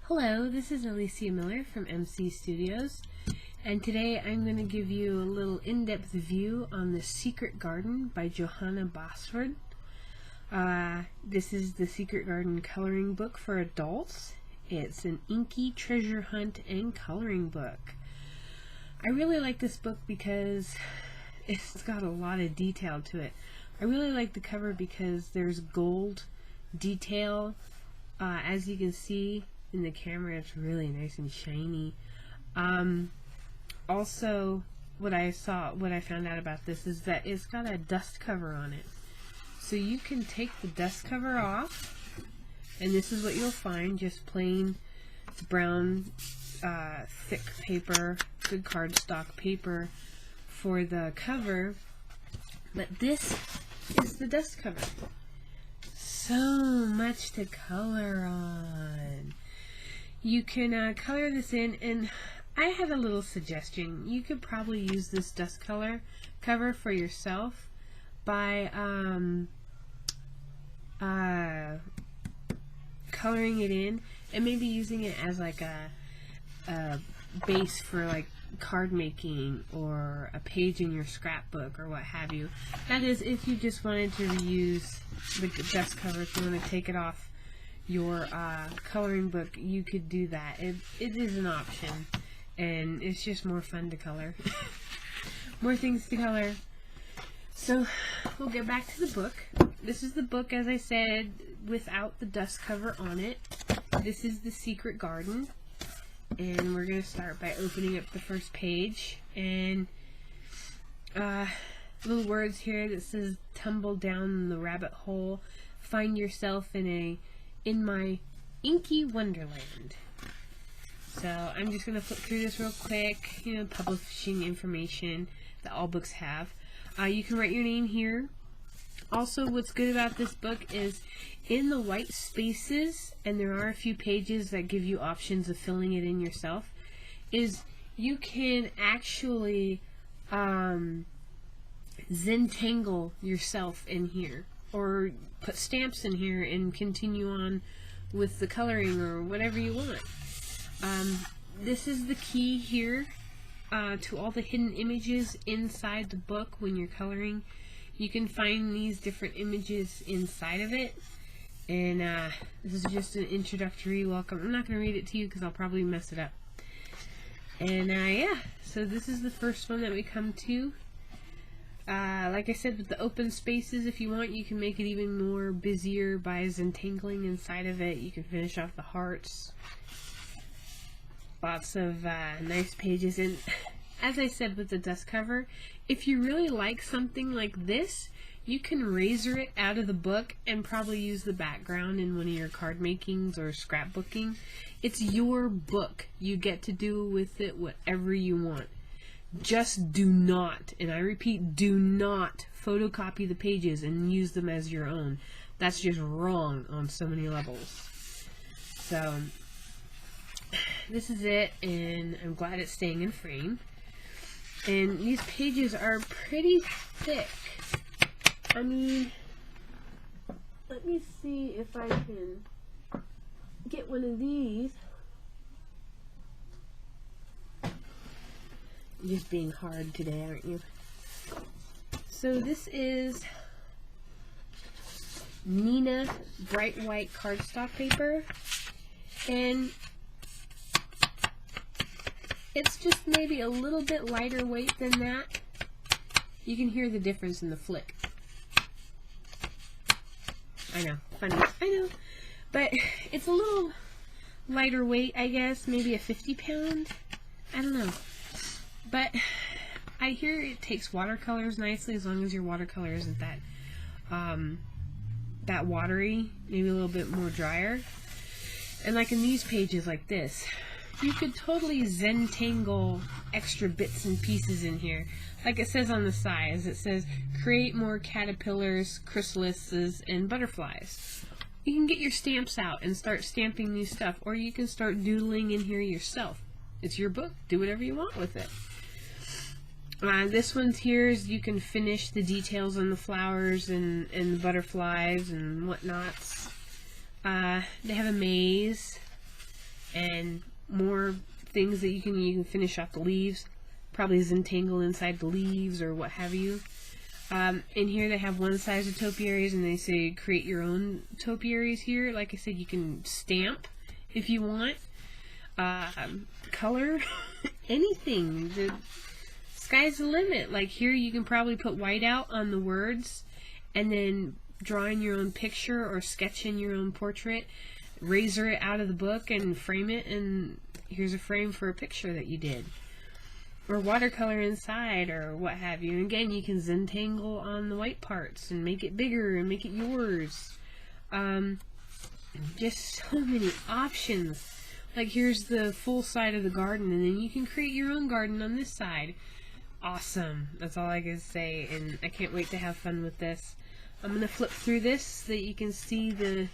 Hello, this is Alicia Miller from MC Studios, and today I'm going to give you a little in-depth view on The Secret Garden by Johanna Basford. This is the Secret Garden coloring book for adults. It's an inky treasure hunt and coloring book. I really like this book because it's got a lot of detail to it. I really like the cover because there's gold detail. As you can see in the camera, it's really nice and shiny. Also, what I found out about this is that it's got a dust cover on it. So you can take the dust cover off, and this is what you'll find, just plain brown, thick paper, good cardstock paper for the cover. But this is the dust cover. So much to color on. You can color this in, and I have a little suggestion. You could probably use this dust cover for yourself by coloring it in and maybe using it as like a base for like card making or a page in your scrapbook or what have you. That is, if you just wanted to reuse the dust cover, if you want to take it off your coloring book, you could do that. It is an option, and it's just more fun to color. More things to color. So we'll get back to the book. This is the book, as I said, without the dust cover on it. This is The Secret Garden, and we're going to start by opening up the first page, and little words here that says, "Tumble down the rabbit hole, find yourself in my inky wonderland." So I'm just going to flip through this real quick. Publishing information that all books have. You can write your name here. Also, what's good about this book is in the white spaces, and there are a few pages that give you options of filling it in yourself, is you can actually Zentangle yourself in here, or put stamps in here and continue on with the coloring or whatever you want. This is the key here to all the hidden images inside the book. When you're coloring, you can find these different images inside of it, and this is just an introductory welcome. I'm not going to read it to you because I'll probably mess it up. And yeah, so this is the first one that we come to. Like I said, with the open spaces, if you want, you can make it even more busier by Zentangling inside of it. You can finish off the hearts. Lots of nice pages. And as I said with the dust cover, if you really like something like this, you can razor it out of the book and probably use the background in one of your card makings or scrapbooking. It's your book. You get to do with it whatever you want. Just do not, and I repeat, do not photocopy the pages and use them as your own. That's just wrong on so many levels. So this is it, and I'm glad it's staying in frame. And these pages are pretty thick. I mean, let me see if I can get one of these. You're just being hard today, aren't you? So this is Nina bright white cardstock paper, and it's just maybe a little bit lighter weight than that. You can hear the difference in the flick. I know, funny, I know, but it's a little lighter weight, I guess, maybe a 50-pound, I don't know. But I hear it takes watercolors nicely, as long as your watercolor isn't that watery, maybe a little bit more drier. And like in these pages like this, you could totally Zentangle extra bits and pieces in here. Like it says on the sides, it says, create more caterpillars, chrysalises, and butterflies. You can get your stamps out and start stamping new stuff, or you can start doodling in here yourself. It's your book. Do whatever you want with it. This one's here is you can finish the details on the flowers and the butterflies and whatnots. They have a maze, and more things that you can finish off the leaves. Probably Zentangle inside the leaves or what have you. In here they have one size of topiaries, and they say create your own topiaries here. Like I said, you can stamp if you want, color, anything. The sky's the limit. Like here you can probably put whiteout on the words and then draw in your own picture or sketch in your own portrait, razor it out of the book and frame it, and here's a frame for a picture that you did. Or watercolor inside, or what have you. And again, you can Zentangle on the white parts and make it bigger and make it yours. Just so many options. Like here's the full side of the garden, and then you can create your own garden on this side. Awesome. That's all I can say, and I can't wait to have fun with this. I'm going to flip through this so that you can see the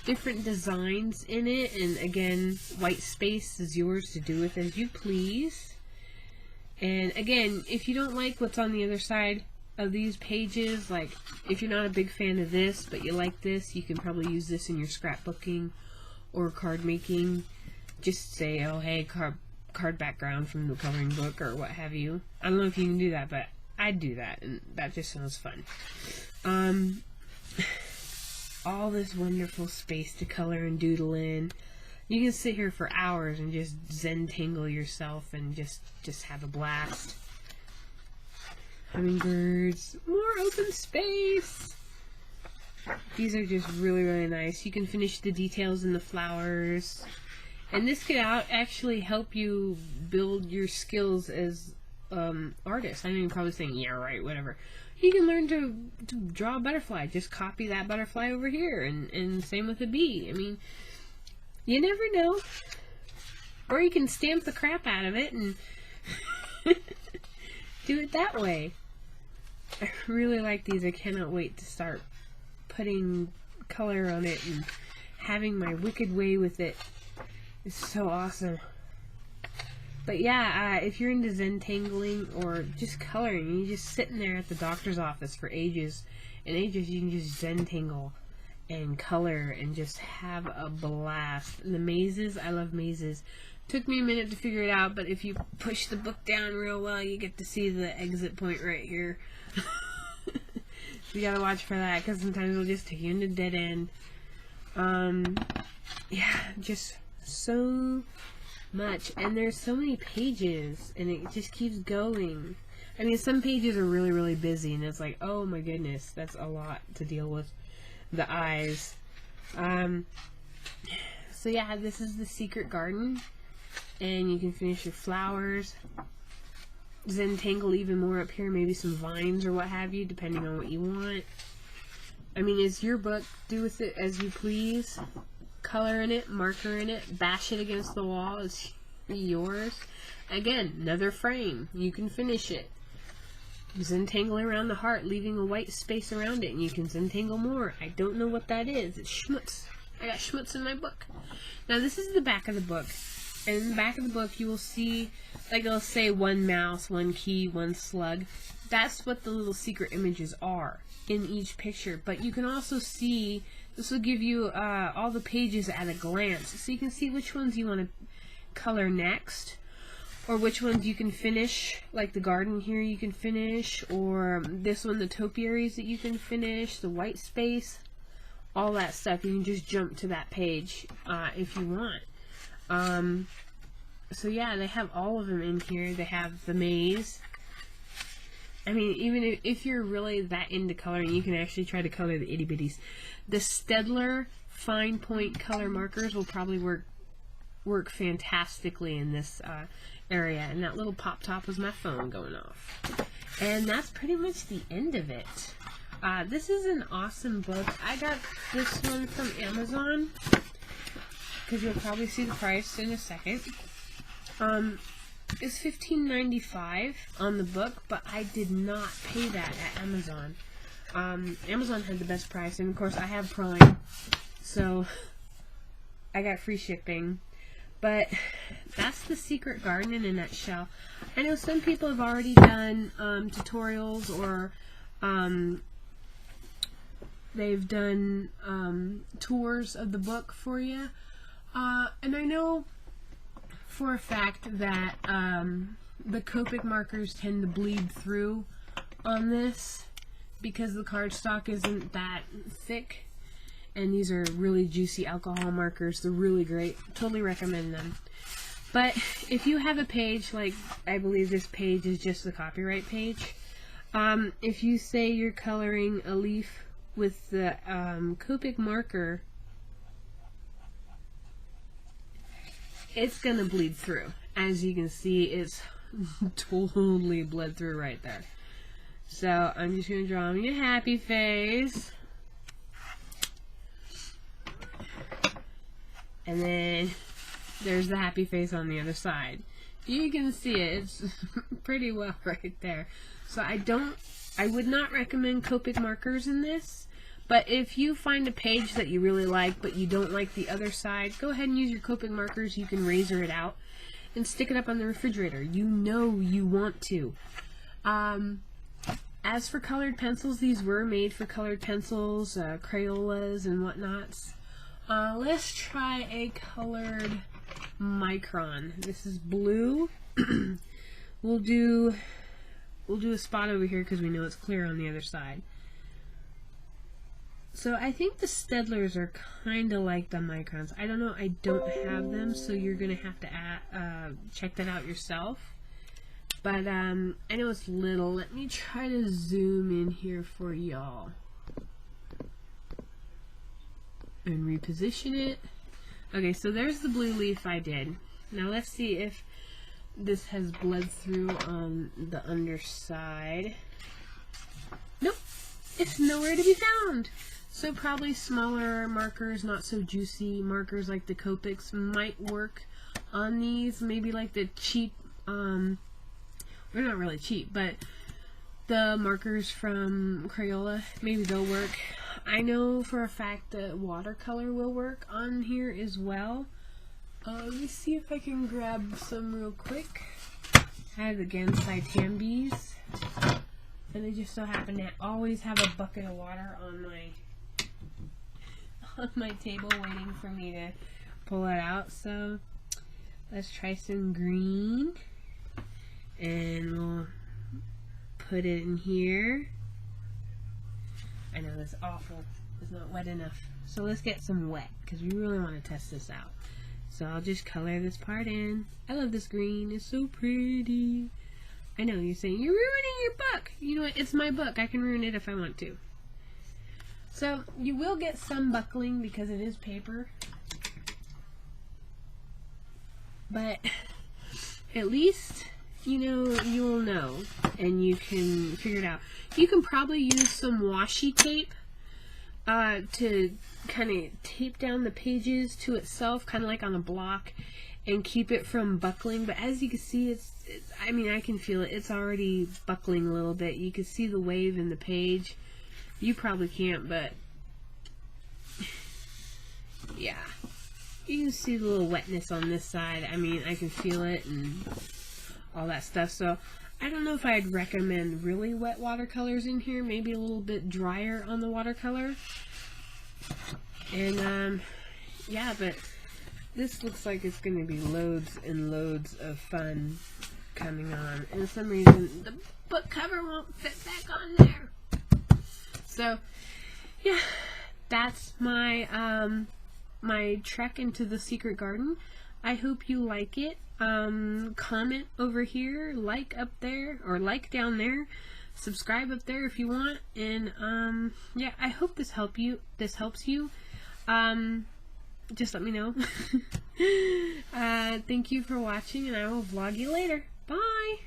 different designs in it. And again, white space is yours to do with as you please. And again, if you don't like what's on the other side of these pages, like if you're not a big fan of this but you like this, you can probably use this in your scrapbooking or card making. Just say, oh hey, card background from the coloring book or what have you. I don't know if you can do that, but I'd do that, and that just sounds fun. All this wonderful space to color and doodle in. You can sit here for hours and just Zentangle yourself and just have a blast. Hummingbirds, more open space. These are just really, really nice. You can finish the details in the flowers. And this could actually help you build your skills as artists. I know you're probably saying, yeah, right, whatever. You can learn to draw a butterfly. Just copy that butterfly over here, and same with a bee. I mean, you never know. Or you can stamp the crap out of it and do it that way. I really like these. I cannot wait to start putting color on it and having my wicked way with it. It's so awesome. But yeah, if you're into Zentangling or just coloring, you're just sitting there at the doctor's office for ages and ages, you can just Zentangle and color and just have a blast. The mazes, I love mazes. Took me a minute to figure it out, but if you push the book down real well, you get to see the exit point right here. You gotta watch for that, because sometimes it'll just take you into a dead end. Yeah, just so much, and there's so many pages, and it just keeps going. I mean, some pages are really, really busy, and it's like, oh my goodness, that's a lot to deal with. The eyes. So yeah, this is the secret garden, and you can finish your flowers. Zentangle even more up here, maybe some vines or what have you, depending on what you want. I mean, it's your book. Do with it as you please. Color in it, marker in it, bash it against the wall. It's yours. Again, another frame. You can finish it. Zentangle around the heart, leaving a white space around it, and you can Zentangle more. I don't know what that is. It's schmutz. I got schmutz in my book. Now this is the back of the book, and in the back of the book you will see, like it'll say one mouse, one key, one slug. That's what the little secret images are in each picture. But you can also see, this will give you all the pages at a glance, so you can see which ones you want to color next, or which ones you can finish, like the garden here you can finish, or this one, the topiaries that you can finish, the white space, all that stuff. You can just jump to that page if you want. So yeah, they have all of them in here. They have the maze. I mean, even if you're really that into coloring, you can actually try to color the itty bitties. The Stedler fine point color markers will probably work fantastically in this area. And that little pop top was my phone going off. And that's pretty much the end of it. This is an awesome book. I got this one from Amazon, because you'll probably see the price in a second. It's $15.95 on the book, but I did not pay that at Amazon. Amazon had the best price, and of course I have Prime, so I got free shipping. But that's the Secret Garden in a nutshell. I know some people have already done tutorials, or they've done tours of the book for you. And I know for a fact that the Copic markers tend to bleed through on this because the cardstock isn't that thick. And these are really juicy alcohol markers. They're really great. Totally recommend them. But if you have a page, like I believe this page is just the copyright page, if you say you're coloring a leaf with the Copic marker, it's going to bleed through. As you can see, it's totally bled through right there. So I'm just going to draw me a happy face. And then there's the happy face on the other side. You can see it. It's pretty well right there. So I would not recommend Copic markers in this. But if you find a page that you really like, but you don't like the other side, go ahead and use your Copic markers. You can razor it out and stick it up on the refrigerator. You know you want to. As for colored pencils, these were made for colored pencils, Crayolas, and whatnots. Let's try a colored micron. This is blue. We'll do a spot over here because we know it's clear on the other side. So I think the Staedtlers are kind of like the microns. I don't know. I don't have them, so you're gonna have to check that out yourself. But I know it's little. Let me try to zoom in here for y'all and reposition it. Okay, so there's the blue leaf I did. Now let's see if this has bled through on the underside. Nope, it's nowhere to be found. So probably smaller markers, not so juicy markers like the Copics might work on these. Maybe like the cheap, they're not really cheap, but the markers from Crayola, maybe they'll work. I know for a fact that watercolor will work on here as well. Let me see if I can grab some real quick. I have again Zentangle, and I just so happen to always have a bucket of water on my table waiting for me to pull it out. So let's try some green, and we'll put it in here. I know that's awful. It's not wet enough. So let's get some wet because we really want to test this out. So I'll just color this part in. I love this green. It's so pretty. I know you're saying you're ruining your book. You know what? It's my book. I can ruin it if I want to. So you will get some buckling because it is paper. But at least you'll know and you can figure it out. You can probably use some washi tape to kind of tape down the pages to itself, kind of like on a block, and keep it from buckling. But as you can see, I mean, I can feel it. It's already buckling a little bit. You can see the wave in the page. You probably can't, but yeah. You can see the little wetness on this side. I mean, I can feel it and all that stuff. So I don't know if I'd recommend really wet watercolors in here. Maybe a little bit drier on the watercolor. And yeah, but this looks like it's going to be loads and loads of fun coming on. And for some reason, the book cover won't fit back on there. So yeah, that's my my trek into the secret garden. I hope you like it. Comment over here, like up there, or like down there, subscribe up there if you want, and yeah, I hope this helps you. Just let me know. Thank you for watching, and I will vlog you later. Bye.